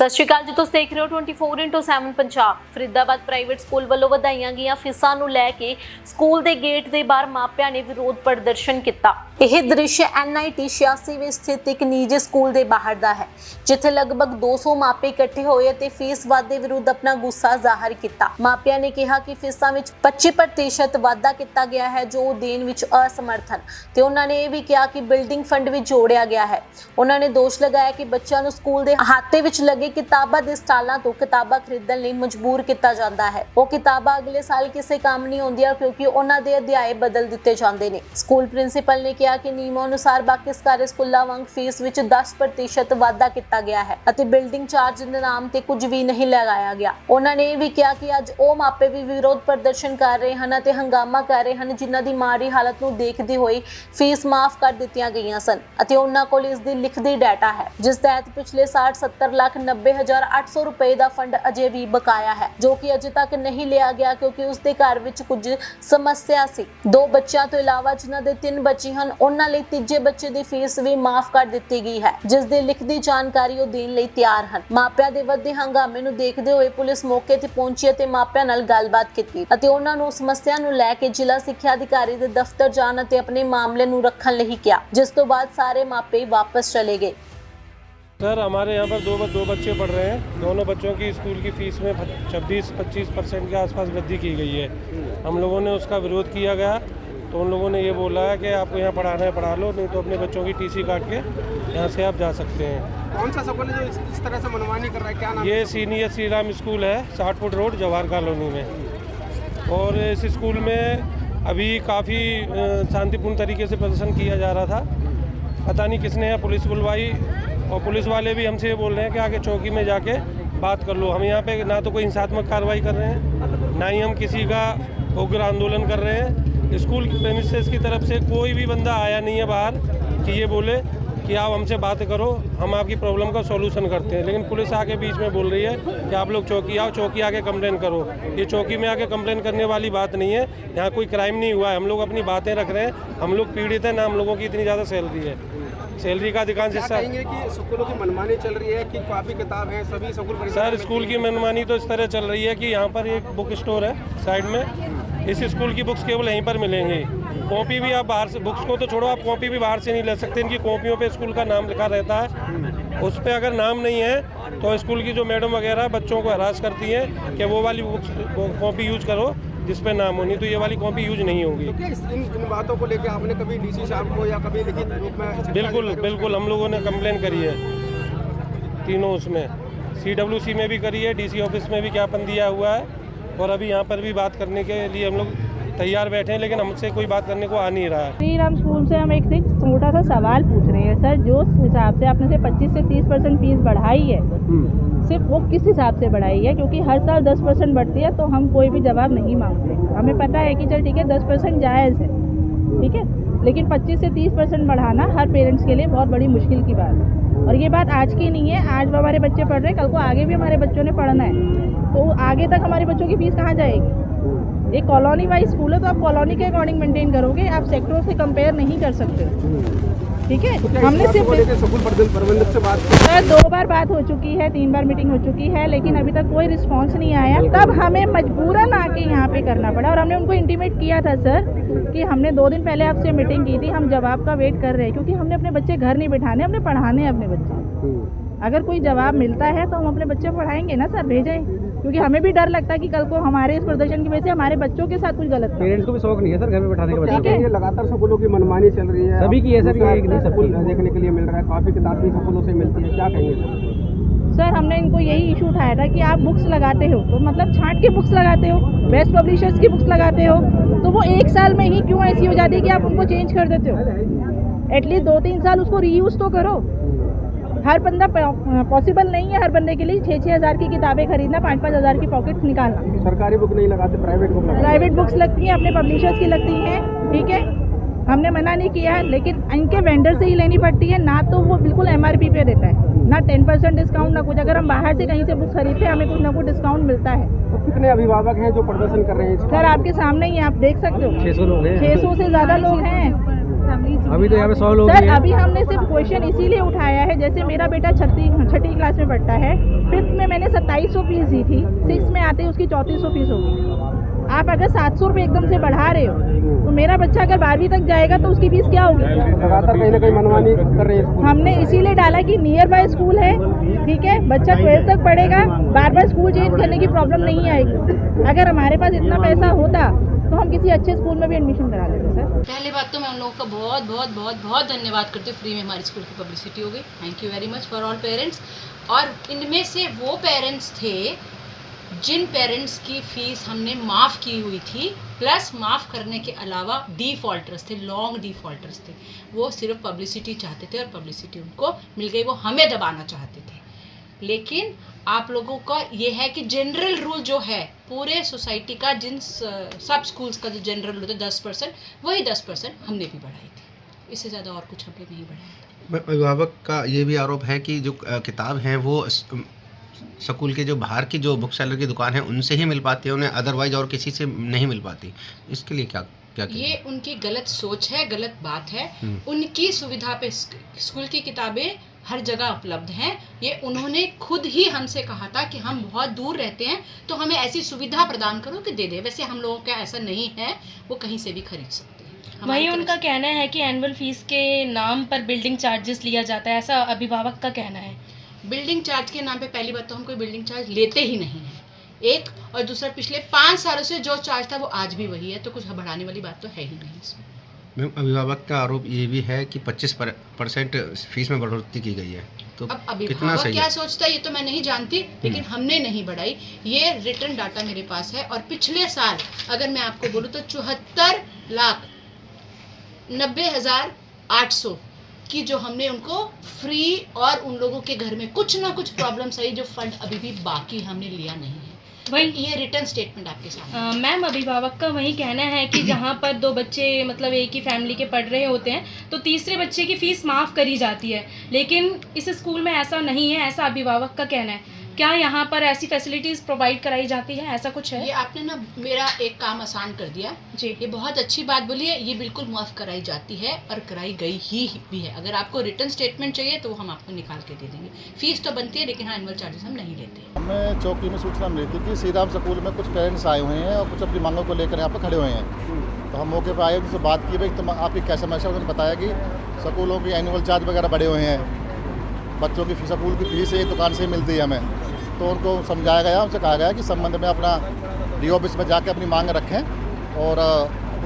सत श्री अकाल जी, तुसीं देख रहे हो 24x7 Punjab. Faridabad private school ਵੱਲੋਂ ਵਧਾਈਆਂ ਗਈਆਂ ਫੀਸਾਂ ਨੂੰ ਲੈ ਕੇ ਸਕੂਲ ਦੇ ਗੇਟ ਦੇ ਬਾਹਰ ਮਾਪਿਆਂ ਨੇ ਵਿਰੋਧ ਪ੍ਰਦਰਸ਼ਨ ਕੀਤਾ। ਇਹ ਦ੍ਰਿਸ਼ NIT 86 ਵਿੱਚ ਸਥਿਤ ਇੱਕ ਨਿੱਜੀ ਸਕੂਲ ਦੇ ਬਾਹਰ ਦਾ ਹੈ, ਜਿੱਥੇ ਲਗਭਗ 200 ਮਾਪੇ ਇਕੱਠੇ ਹੋਏ ਅਤੇ ਫੀਸ ਵਾਧੇ ਵਿਰੁੱਧ ਆਪਣਾ ਗੁੱਸਾ ਜ਼ਾਹਰ ਕੀਤਾ। ਮਾਪਿਆਂ ਨੇ ਕਿਹਾ ਕਿ ਫੀਸਾਂ ਵਿੱਚ 25% ਵਾਧਾ ਕੀਤਾ ਗਿਆ ਹੈ, ਜੋ ਉਹ ਦੇਣ ਵਿੱਚ ਅਸਮਰਥ ਹਨ, ਤੇ ਉਹਨਾਂ ਨੇ ਇਹ ਵੀ ਕਿਹਾ ਕਿ ਬਿਲਡਿੰਗ ਫੰਡ ਵੀ ਜੋੜਿਆ ਗਿਆ ਹੈ। ਉਹਨਾਂ ਨੇ ਦੋਸ਼ ਲਗਾਇਆ ਕਿ ਬੱਚਿਆਂ ਨੂੰ ਸਕੂਲ ਦੇ ਅਹਾਤੇ ਵਿੱਚ ਲੱਗੇ ਕਿਤਾਬਾਂ ਦੇ ਸਟਾਲਾਂ ਤੋਂ ਕਿਤਾਬਾਂ ਖਰੀਦਣ ਲਈ ਮਜਬੂਰ ਕੀਤਾ ਜਾਂਦਾ ਹੈ। ਉਹ ਕਿਤਾਬਾਂ ਅਗਲੇ ਸਾਲ ਕਿਸੇ ਕੰਮ ਨਹੀਂ ਆਉਂਦੀਆਂ ਕਿਉਂਕਿ ਉਹਨਾਂ ਦੇ ਅਧਿਆਏ ਬਦਲ ਦਿੱਤੇ ਜਾਂਦੇ ਨੇ। ਸਕੂਲ ਪ੍ਰਿੰਸੀਪਲ ਨੇ ਕਿਹਾ ਕਿ ਨਿਯਮਾਂ ਅਨੁਸਾਰ ਬਾਕੀ ਸਰਕਾਰੀ ਸਕੂਲਾਂ ਵਾਂਗ ਫੀਸ ਵਿੱਚ 10% ਵਾਧਾ ਕੀਤਾ ਗਿਆ ਹੈ ਅਤੇ ਬਿਲਡਿੰਗ ਚਾਰਜ ਦੇ ਨਾਮ ਤੇ ਕੁਝ ਵੀ ਨਹੀਂ ਲਗਾਇਆ ਗਿਆ। ਉਹਨਾਂ ਨੇ ਇਹ ਵੀ ਕਿਹਾ ਕਿ ਅੱਜ ਉਹ ਮਾਪੇ ਵੀ ਵਿਰੋਧ ਪ੍ਰਦਰਸ਼ਨ ਕਰ ਰਹੇ ਹਨ ਅਤੇ ਹੰਗਾਮਾ ਕਰ ਰਹੇ ਹਨ, ਜਿਨ੍ਹਾਂ ਦੀ ਮਾੜੀ ਹਾਲਤ ਨੂੰ ਦੇਖਦੇ ਹੋਏ ਫੀਸ ਮਾਫ ਕਰ ਦਿੱਤੀਆਂ ਗਈਆਂ ਸਨ ਅਤੇ ਉਹਨਾਂ ਕੋਲ ਇਸ ਦੀ ਲਿਖਤੀ ਡਾਟਾ ਹੈ, ਜਿਸ ਤਹਿਤ ਪਿਛਲੇ 60-70 ਲੱਖ 90,800 रुपए ਦਾ ਫੰਡ ਅਜੇ ਵੀ ਬਕਾਇਆ ਹੈ, ਜੋ ਕਿ ਅਜੇ ਤੱਕ ਨਹੀਂ ਲਿਆ ਗਿਆ ਕਿਉਂਕਿ ਉਸ ਦੇ ਘਰ ਵਿੱਚ ਕੁਝ ਸਮੱਸਿਆ ਸੀ। 2 ਬੱਚਿਆਂ ਤੋਂ ਇਲਾਵਾ ਜਿਨ੍ਹਾਂ ਦੇ 3 ਬੱਚੇ ਹਨ, ਉਹਨਾਂ ਲਈ ਤੀਜੇ ਬੱਚੇ ਦੀ ਫੀਸ ਵੀ ਮਾਫ ਕਰ ਦਿੱਤੀ ਗਈ ਹੈ, ਜਿਸ ਦੀ ਲਿਖਤੀ ਜਾਣਕਾਰੀ ਉਹ ਦੇਣ ਲਈ ਤਿਆਰ ਹਨ। ਮਾਪਿਆਂ ਦੇ ਵੱਧਦੇ ਹੰਗਾਮੇ ਨੂੰ ਦੇਖਦੇ ਹੋਏ ਪੁਲਿਸ ਮੌਕੇ ਤੇ ਪਹੁੰਚੀ ਅਤੇ ਮਾਪਿਆਂ ਨਾਲ ਗੱਲਬਾਤ ਕੀਤੀ ਅਤੇ ਉਹਨਾਂ ਨੂੰ ਸਮੱਸਿਆ ਨੂੰ ਲੈ ਕੇ ਜ਼ਿਲ੍ਹਾ ਸਿੱਖਿਆ ਅਧਿਕਾਰੀ ਦੇ ਦਫ਼ਤਰ ਜਾਣ ਅਤੇ ਆਪਣੇ ਮਾਮਲੇ ਨੂੰ ਰੱਖਣ ਲਈ ਕਿਹਾ, जिस तो बाद सारे मापे वापस चले गए। सर, हमारे यहाँ पर दो बच्चे पढ़ रहे हैं। दोनों बच्चों की स्कूल की फ़ीस में 26-25% के आसपास वृद्धि की गई है। हम लोगों ने उसका विरोध किया गया तो उन लोगों ने ये बोला है कि आपको यहाँ पढ़ाना है पढ़ा लो, नहीं तो अपने बच्चों की TC काट के यहाँ से आप जा सकते हैं। कौन सा स्कूल है जो इस तरह से मनमानी कर रहा है, क्या नाम? ये सीनियर श्री राम स्कूल है, 60 फुट रोड, जवाहर कॉलोनी में। और इस स्कूल में अभी काफ़ी शांतिपूर्ण तरीके से प्रदर्शन किया जा रहा था। पता नहीं किसने यहाँ पुलिस बुलवाई और पुलिस वाले भी हमसे ये बोल रहे हैं कि आगे चौकी में जाके बात कर लो। हम यहाँ पे ना तो कोई हिंसात्मक कार्रवाई कर रहे हैं, ना ही हम किसी का उग्र आंदोलन कर रहे हैं। स्कूल प्रेमिसेस की तरफ से कोई भी बंदा आया नहीं है बाहर कि ये बोले कि आप हमसे बात करो, हम आपकी प्रॉब्लम का सॉल्यूशन करते हैं। लेकिन पुलिस आके बीच में बोल रही है कि आप लोग चौकी आओ, चौकी आके कंप्लेन करो। ये चौकी में आके कंप्लेन करने वाली बात नहीं है, यहाँ कोई क्राइम नहीं हुआ है। हम लोग अपनी बातें रख रहे हैं, हम लोग पीड़ित हैं, ना हम लोगों की इतनी ज़्यादा सैलरी है। सैलरी का अधिकांश हिस्सा कहेंगे कि स्कूलों की मनमानी चल रही है कि काफ़ी किताब हैं सभी स्कूल? सर, स्कूल की मनमानी तो इस तरह चल रही है कि यहाँ पर एक बुक स्टोर है साइड में, इस स्कूल की बुक्स केवल यहीं पर मिलेंगी। कॉपी भी आप बाहर से, बुक्स को तो छोड़ो, आप कॉपी भी बाहर से नहीं ले सकते। इनकी कॉपियों पे स्कूल का नाम लिखा रहता है, उस पर अगर नाम नहीं है तो स्कूल की जो मैडम वगैरह बच्चों को हरास करती हैं कि वो वाली बुक्स कॉपी यूज करो जिस पे नाम हो, नहीं तो ये वाली कॉपी यूज नहीं होगी। तो क्या इन बातों को लेकर आपने कभी DC साहब को या कभी लिखित रूप में? बिल्कुल हम लोगों ने कंप्लेन करी है तीनों उसमें, CWC में भी करी है, DC ऑफिस में भी ज्ञापन दिया हुआ है, और अभी यहाँ पर भी बात करने के लिए हम लोग तैयार बैठे हैं, लेकिन हमसे कोई बात करने को आ नहीं रहा है। श्री राम स्कूल से हम एक छोटा सा सवाल पूछ रहे हैं सर, जो हिसाब से आपने से 25 से 30% फीस बढ़ाई है, सिर्फ वो किस हिसाब से बढ़ाई है? क्योंकि हर साल 10% बढ़ती है तो हम कोई भी जवाब नहीं मांगते। हमें पता है कि चल ठीक है 10% जायज़ है, ठीक है, लेकिन 25 से 30% बढ़ाना हर पेरेंट्स के लिए बहुत बड़ी मुश्किल की बात है। और ये बात आज की नहीं है, आज हमारे बच्चे पढ़ रहे हैं, कल को आगे भी हमारे बच्चों ने पढ़ना है, तो आगे तक हमारे बच्चों की फीस कहाँ जाएगी? एक कॉलोनी वाइज स्कूल है तो आप कॉलोनी के अकॉर्डिंग मेंटेन करोगे, आप सेक्टरों से कंपेयर नहीं कर सकते, ठीक है। हमने सिर्फ स्कूल प्रबंधक से बात की सर, 2 बार बात हो चुकी है, 3 बार मीटिंग हो चुकी है, लेकिन अभी तक कोई रिस्पांस नहीं आया। तब हमें मजबूरन आके यहाँ पे करना पड़ा और हमने उनको इंटीमेट किया था सर कि हमने 2 दिन पहले आपसे मीटिंग की थी, हम जवाब का वेट कर रहे हैं, क्योंकि हमने अपने बच्चे घर नहीं बिठाने, हमने पढ़ाने अपने बच्चे। अगर कोई जवाब मिलता है तो हम अपने बच्चे पढ़ाएंगे ना सर, भेजें, क्योंकि हमें भी डर लगता है कि कल को हमारे इस प्रदर्शन की वजह से हमारे बच्चों के साथ कुछ गलत। पेरेंट्स को भी शौक नहीं है सर घर में बैठाने का। बच्चे ये लगातार स्कूलों की मनमानी चल रही है, सभी की है सर, ये नहीं स्कूल देखने के लिए मिल रहा है, काफ़ी किताब भी स्कूलों से मिलती है, क्या कहेंगे सर? हमने इनको यही इशू उठाया था कि आप बुक्स लगाते हो तो मतलब छांट के बुक्स लगाते हो, बेस्ट पब्लिशर्स की बुक्स लगाते हो, तो वो 1 साल में ही क्यों ऐसी हो जाती है कि आप उनको चेंज कर देते हो? एटलीस्ट 2-3 साल उसको रीयूज़ तो करो। हर बंदा पॉसिबल नहीं है, हर बंदे के लिए 6-6 हज़ार की किताबें खरीदना, 5-5 हज़ार की पॉकेट निकालना। सरकारी बुक नहीं लगाते, प्राइवेट बुक्स लगती हैं, अपने पब्लिशर्स की लगती हैं, ठीक है, हमने मना नहीं किया, लेकिन इनके वेंडर से ही लेनी पड़ती है। ना तो वो बिल्कुल MRP पे देता है, ना 10% डिस्काउंट, ना कुछ। अगर हम बाहर से कहीं से बुक खरीदते हैं हमें कुछ ना कुछ डिस्काउंट मिलता है। तो कितने अभिभावक हैं जो प्रदर्शन कर रहे हैं? सर, आपके सामने ही आप देख सकते हो, 600 लोग हैं, 600 से ज़्यादा लोग हैं। अभी तो यहाँ पे 100 लोग सर ही हैं। अभी हमने सिर्फ क्वेश्चन इसीलिए उठाया है, जैसे मेरा बेटा छठी क्लास में पढ़ता है, 5th में मैंने 2700 फीस दी थी, 6th में आते ही उसकी 3400 फीस होगी। आप अगर 700 रुपये एकदम से बढ़ा रहे हो तो मेरा बच्चा अगर 12वीं तक जाएगा तो उसकी फीस क्या होगी? लगातार कहीं ना कहीं मनमानी कर रहे हैं स्कूल। हमने इसीलिए डाला कि नियर बाय स्कूल है, ठीक है, बच्चा 12th तक पढ़ेगा, बार बार स्कूल चेंज करने की प्रॉब्लम नहीं आएगी। अगर हमारे पास इतना पैसा होता तो हम किसी अच्छे स्कूल में भी एडमिशन करा लेते सर। पहले बात तो मैं उन लोगों का बहुत बहुत बहुत बहुत धन्यवाद करती हूँ, फ्री में हमारे स्कूल की पब्लिसिटी हो गई। Thank you very much for all parents. और इनमें से वो पेरेंट्स थे जिन पेरेंट्स की फ़ीस हमने माफ़ की हुई थी, प्लस माफ़ करने के अलावा डिफ़ॉल्टर्स थे, लॉन्ग डिफ़ॉल्टर्स थे। वो सिर्फ पब्लिसिटी चाहते थे और पब्लिसिटी उनको मिल गई, वो हमें दबाना चाहते थे। लेकिन आप लोगों का ये है कि जनरल रूल जो है पूरे सोसाइटी का, जिन सब स्कूल्स का जो जनरल रूल है 10%, वही 10% हमने भी बढ़ाई थी। इससे ज़्यादा और कुछ हमने नहीं बढ़ाया था। अभिभावक का ये भी आरोप है कि जो किताब है वो स्कूल के जो बाहर की जो बुक सेलर की दुकान है उनसे ही मिल पाती है, उन्हें अदरवाइज और किसी से नहीं मिल पाती। इसके लिए क्या क्या कहें? ये उनकी गलत सोच है, गलत बात है। उनकी सुविधा पे स्कूल की किताबें हर जगह उपलब्ध हैं। ये उन्होंने खुद ही हमसे कहा था कि हम बहुत दूर रहते हैं तो हमें ऐसी सुविधा प्रदान करो कि दे दे। वैसे हम लोगों का ऐसा नहीं है, वो कहीं से भी खरीद सकते हैं। वही उनका कहना है कि एनुअल फीस के नाम पर बिल्डिंग चार्जेस लिया जाता है, ऐसा अभिभावक का कहना है। बिल्डिंग चार्ज के नाम पे पहली बात तो हम कोई बिल्डिंग चार्ज लेते ही नहीं हैं, एक, और दूसरा पिछले 5 सालों से जो चार्ज था वो आज भी वही है, तो कुछ बढ़ाने वाली बात तो है ही नहीं इसमें। मैम, अभिभावक का आरोप ये भी है कि 25% फीस में बढ़ोतरी की गई है, तो अब कितना अभिभावक सही क्या है? सोचता है ये तो मैं नहीं जानती, लेकिन हमने नहीं बढ़ाई। ये रिटर्न डाटा मेरे पास है, और पिछले साल अगर मैं आपको बोलूँ तो 74,90,800 की जो हमने उनको फ्री, और उन लोगों के घर में कुछ ना कुछ प्रॉब्लम्स आई जो फंड अभी भी बाकी हमने लिया नहीं है। वही ये रिटर्न स्टेटमेंट आपके सामने। मैम, अभिभावक का वही कहना है कि जहाँ पर 2 बच्चे मतलब एक ही फैमिली के पढ़ रहे होते हैं तो तीसरे बच्चे की फ़ीस माफ़ करी जाती है, लेकिन इस स्कूल में ऐसा नहीं है, ऐसा अभिभावक का कहना है। क्या यहाँ पर ऐसी फैसिलिटीज़ प्रोवाइड कराई जाती है, ऐसा कुछ है? ये आपने ना मेरा एक काम आसान कर दिया जी। ये बहुत अच्छी बात बोली है। ये बिल्कुल मुआफ़ कराई जाती है और कराई गई ही भी है। अगर आपको रिटर्न स्टेटमेंट चाहिए तो वो हम आपको निकाल के दे देंगे। फीस तो बनती है, लेकिन हाँ, एनुअल चार्जेस हम नहीं लेते। हमें चौकी में सूचना मिली थी कि श्री राम स्कूल में कुछ पेरेंट्स आए हुए हैं और कुछ अपनी मांगों को लेकर यहाँ पर खड़े हुए हैं। तो हम मौके पर आए, उनसे बात की, भाई तुम आपकी क्या समस्या। उन्होंने बताया कि स्कूलों की एनुअल चार्ज वगैरह बढ़े हुए हैं, बच्चों की स्कूल की फीस एक दुकान से ही मिलती है हमें। तो उनको समझाया गया, उनसे कहा गया कि संबंध में अपना डी ऑफिस में जाकर अपनी मांग रखें और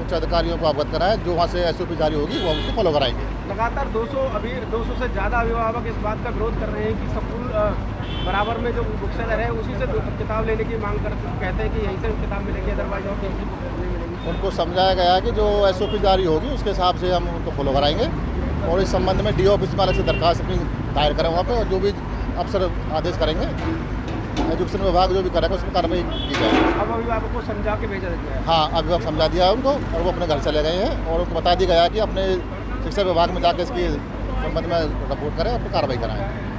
उच्च अधिकारियों को अवगत कराएं। जो वहाँ से SOP जारी होगी वो उसको फॉलो कराएंगे। लगातार 200 से ज़्यादा अभिभावक इस बात का विरोध कर रहे हैं कि स्कूल बराबर में जो बुक सेलर है उसी से किताब लेने की मांग करते, कहते हैं कि यहीं से किताब मिलेगी, अदरवाइज और कहीं से नहीं मिलेगी। उनको समझाया गया कि जो SOP जारी होगी उसके हिसाब से हम उनको फॉलो कराएंगे, और इस संबंध में डी ऑफिस में अलग से दरखास्त अपनी दायर करें वहाँ पर, और जो भी अफसर आदेश करेंगे, एजुकेशन विभाग जो भी करेगा उसमें कार्रवाई की जाएगी। अब अभिभावक को समझा के भेजा गया है। हाँ, अभिभावक समझा दिया है उनको, और वो अपने घर चले गए हैं, और उनको बता दिया गया कि अपने शिक्षा विभाग में जाकर इसकी संबंध में रिपोर्ट करें, अपनी कार्रवाई कराएं।